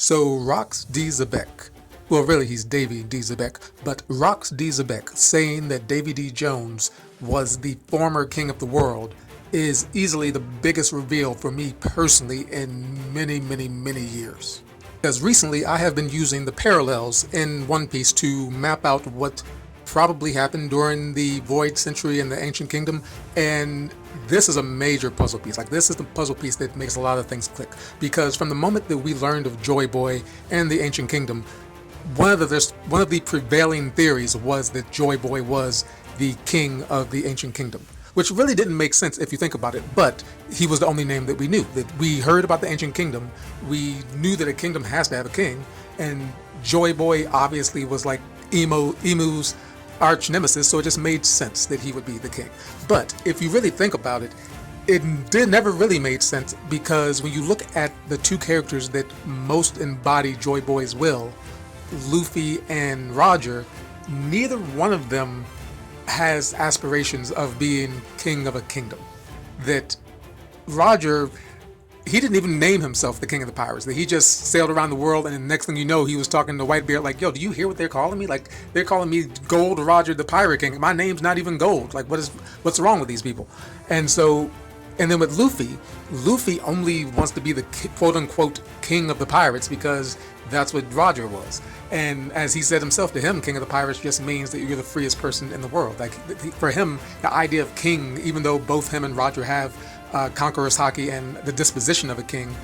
So Rox D. Zebek, well really he's Davy D. Zebek, but Rox D. Zebek saying that Davy D. Jones was the former king of the world is easily the biggest reveal for me personally in many years. Because recently I have been using the parallels in One Piece to map out what probably happened during the Void Century in the Ancient Kingdom, and this is a major puzzle piece. Like, this is the puzzle piece that makes a lot of things click. Because from the moment that we learned of Joy Boy and the Ancient Kingdom, one of the prevailing theories was that Joy Boy was the king of the Ancient Kingdom, which really didn't make sense if you think about it, but he was the only name that we knew. That we heard about the Ancient Kingdom, we knew that a kingdom has to have a king, and Joy Boy obviously was like Emu's arch nemesis, so it just made sense that he would be the king. But if you really think about it, it never really made sense, because when you look at the two characters that most embody Joy Boy's will, Luffy and Roger, neither one of them has aspirations of being king of a kingdom. That Roger, he didn't even name himself the king of the pirates. That he just sailed around the world, and the next thing you know, he was talking to Whitebeard like, yo, do you hear what they're calling me? Like, they're calling me Gold Roger the Pirate King. My name's not even Gold. Like, what's wrong with these people? And then with Luffy only wants to be the quote unquote king of the pirates because that's what Roger was. And as he said himself, to him, king of the pirates just means that you're the freest person in the world. Like, for him, the idea of king, even though both him and Roger have conqueror's haki and the disposition of a king,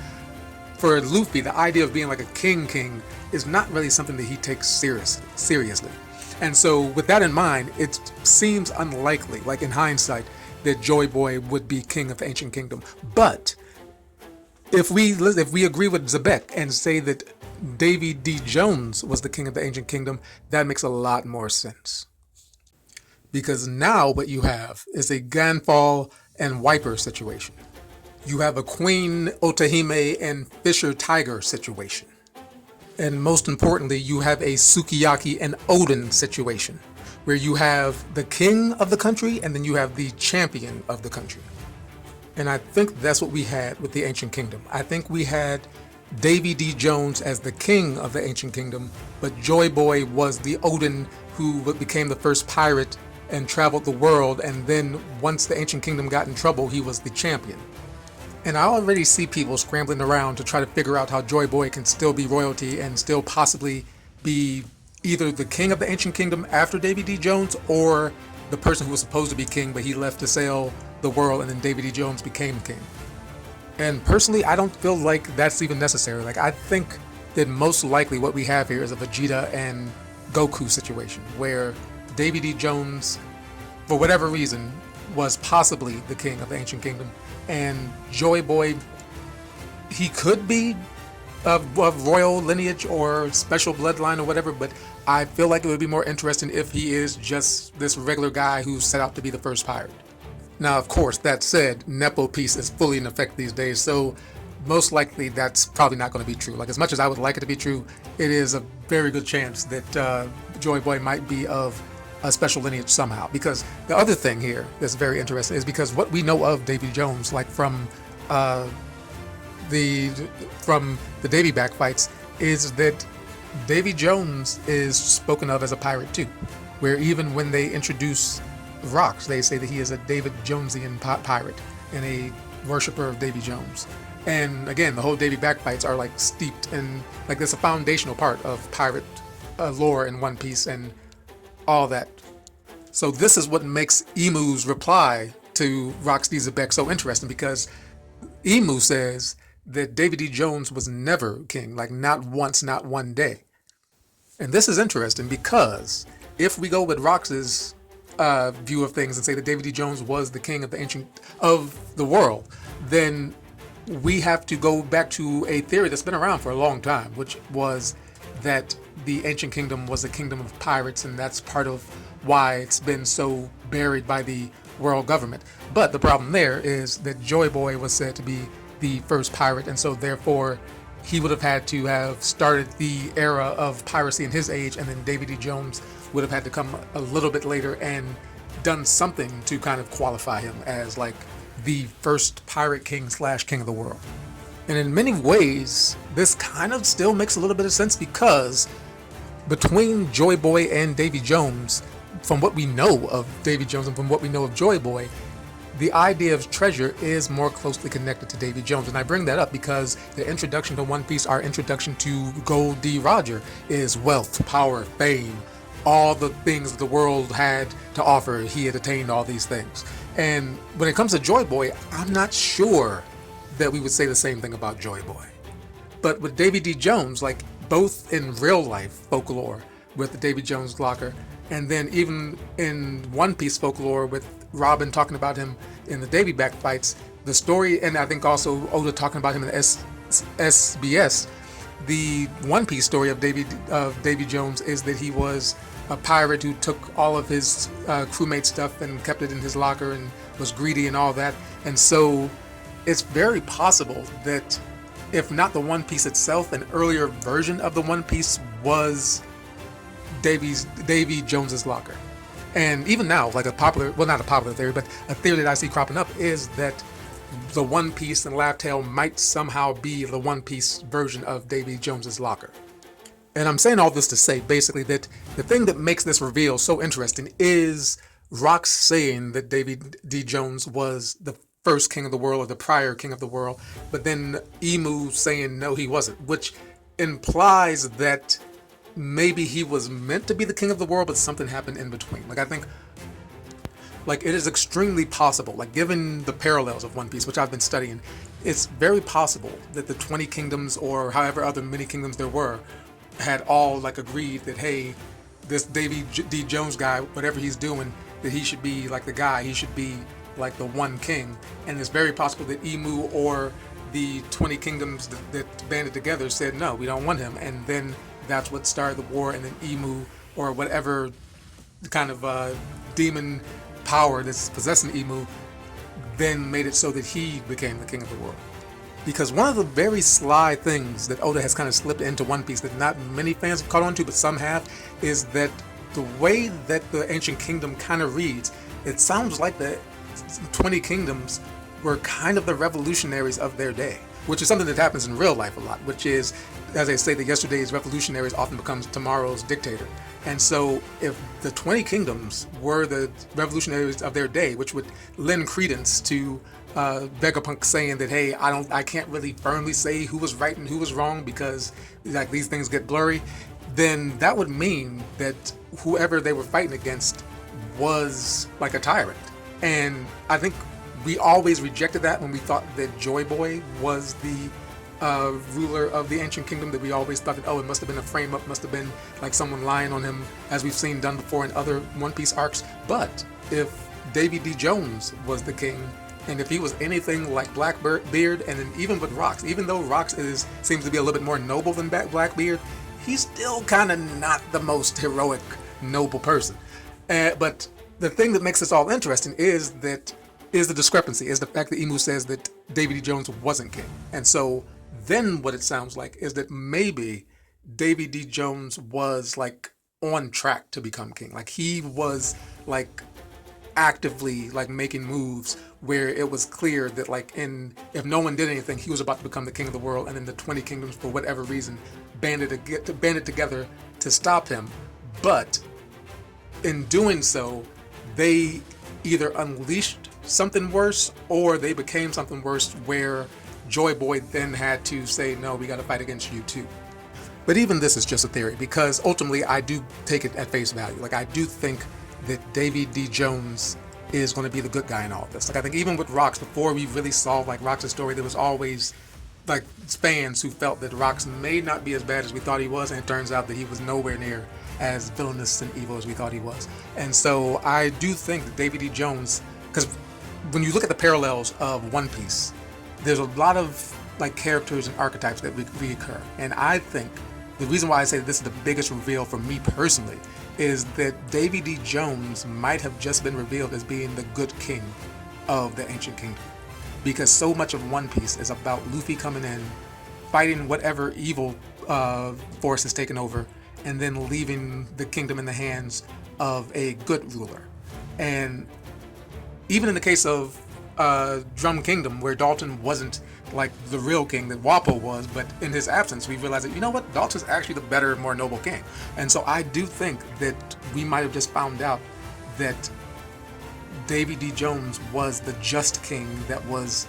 for Luffy, the idea of being like a king is not really something that he takes seriously. And so with that in mind, it seems unlikely, like in hindsight, that Joy Boy would be king of the Ancient Kingdom. But if we agree with Zebek and say that Davy D. Jones was the king of the Ancient Kingdom, that makes a lot more sense. Because now what you have is a Ganfall and Wiper situation. You have a Queen Otahime and Fisher Tiger situation. And most importantly, you have a Sukiyaki and Odin situation, where you have the king of the country and then you have the champion of the country. And I think that's what we had with the Ancient Kingdom. I think we had Davy D. Jones as the king of the Ancient Kingdom, but Joy Boy was the Odin who became the first pirate and traveled the world, and then once the Ancient Kingdom got in trouble, he was the champion. And I already see people scrambling around to try to figure out how Joy Boy can still be royalty and still possibly be either the king of the Ancient Kingdom after Davy D. Jones, or the person who was supposed to be king but he left to sail the world and then Davy D. Jones became king. And personally, I don't feel like that's even necessary. Like, I think that most likely what we have here is a Vegeta and Goku situation, where Davy D. Jones, for whatever reason, was possibly the king of the Ancient Kingdom, and Joy Boy, he could be of royal lineage or special bloodline or whatever, but I feel like it would be more interesting if he is just this regular guy who set out to be the first pirate. Now, of course, that said, Nepo Peace is fully in effect these days, so most likely that's probably not going to be true. Like, as much as I would like it to be true, it is a very good chance that Joy Boy might be of a special lineage somehow. Because the other thing here that's very interesting is because what we know of Davy Jones, like from the Davy back fights, is that Davy Jones is spoken of as a pirate too, where even when they introduce Rox, they say that he is a David Jonesian pirate and a worshiper of Davy Jones. And again, the whole Davy backfights are like steeped in, like, that's a foundational part of pirate lore in One Piece and all that. So this is what makes Emu's reply to Rox D. Zebek so interesting, because Emu says that Davy D. Jones was never king, like not once, not one day. And this is interesting because if we go with Rox's view of things and say that Davy D. Jones was the king of the world, then we have to go back to a theory that's been around for a long time, which was that the Ancient Kingdom was a kingdom of pirates, and that's part of why it's been so buried by the world government. But the problem there is that Joy Boy was said to be the first pirate, and so therefore he would have had to have started the era of piracy in his age, and then Davy D. Jones would have had to come a little bit later and done something to kind of qualify him as like the first pirate king / king of the world. And in many ways, this kind of still makes a little bit of sense because between Joy Boy and Davy Jones, from what we know of Davy Jones and from what we know of Joy Boy, the idea of treasure is more closely connected to Davy Jones. And I bring that up because the introduction to One Piece, our introduction to Gold D. Roger, is wealth, power, fame, all the things the world had to offer. He had attained all these things. And when it comes to Joy Boy, I'm not sure that we would say the same thing about Joy Boy. But with Davy D. Jones, like both in real life folklore with the Davy Jones locker, and then even in One Piece folklore with Robin talking about him in the Davy back fights, the story, and I think also Oda talking about him in the SBS, the One Piece story of Davy Jones is that he was a pirate who took all of his crewmate stuff and kept it in his locker and was greedy and all that. And so it's very possible that if not the One Piece itself, an earlier version of the One Piece was Davy Jones's locker. And even now, like not a popular theory, but a theory that I see cropping up is that the One Piece and Laugh Tale might somehow be the One Piece version of Davy Jones's locker. And I'm saying all this to say basically that the thing that makes this reveal so interesting is Rox saying that Davy D. Jones was the first king of the world or the prior king of the world, but then Emu saying no, he wasn't, which implies that maybe he was meant to be the king of the world, but something happened in between. Like I think, like it is extremely possible, like given the parallels of One Piece, which I've been studying, it's very possible that the 20 kingdoms or however other many kingdoms there were had all like agreed that, hey, this Davy D. Jones guy, whatever he's doing, that he should be like the guy, he should be like the one king. And it's very possible that Emu or the 20 kingdoms that banded together said, no, we don't want him. And then that's what started the war, and then Emu or whatever kind of demon power that's possessing Emu then made it so that he became the king of the world. Because one of the very sly things that Oda has kind of slipped into One Piece that not many fans have caught on to, but some have, is that the way that the Ancient Kingdom kind of reads, it sounds like the 20 kingdoms were kind of the revolutionaries of their day, which is something that happens in real life a lot, which is, as they say, that yesterday's revolutionaries often becomes tomorrow's dictator. And so if the 20 kingdoms were the revolutionaries of their day, which would lend credence to Vegapunk saying that, hey, I can't really firmly say who was right and who was wrong because like these things get blurry, then that would mean that whoever they were fighting against was like a tyrant. And I think we always rejected that when we thought that Joy Boy was the ruler of the Ancient Kingdom, that we always thought that, oh, it must have been a frame-up, must have been like someone lying on him, as we've seen done before in other One Piece arcs. But if Davy D. Jones was the king, and if he was anything like Blackbeard, and then even with Rox, even though Rox seems to be a little bit more noble than Blackbeard, he's still kind of not the most heroic, noble person. But the thing that makes this all interesting is the discrepancy, is the fact that Emu says that Davy D. Jones wasn't king. And so then what it sounds like is that maybe Davy D. Jones was like on track to become king. Like he was like actively like making moves where it was clear that like if no one did anything, he was about to become the king of the world, and then the 20 kingdoms for whatever reason banded together to stop him. But in doing so, they either unleashed something worse or they became something worse where Joy Boy then had to say, no, we got to fight against you too. But even this is just a theory, because ultimately I do take it at face value. Like I do think that Davy D. Jones is going to be the good guy in all of this. Like I think even with Rox, before we really saw like Rox's story, there was always like fans who felt that Rox may not be as bad as we thought he was, and it turns out that he was nowhere near as villainous and evil as we thought he was. And so I do think that Davy D. Jones, because when you look at the parallels of One Piece, there's a lot of like characters and archetypes that reoccur. And I think the reason why I say that this is the biggest reveal for me personally is that Davy D. Jones might have just been revealed as being the good king of the Ancient Kingdom. Because so much of One Piece is about Luffy coming in, fighting whatever evil force has taken over, and then leaving the kingdom in the hands of a good ruler. And even in the case of Drum Kingdom, where Dalton wasn't like the real king that Walpole was, but in his absence, we realized that, you know what, Dawkes is actually the better, more noble king. And so I do think that we might have just found out that Davy D. Jones was the just king that was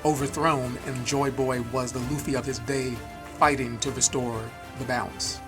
overthrown, and Joy Boy was the Luffy of his day fighting to restore the balance.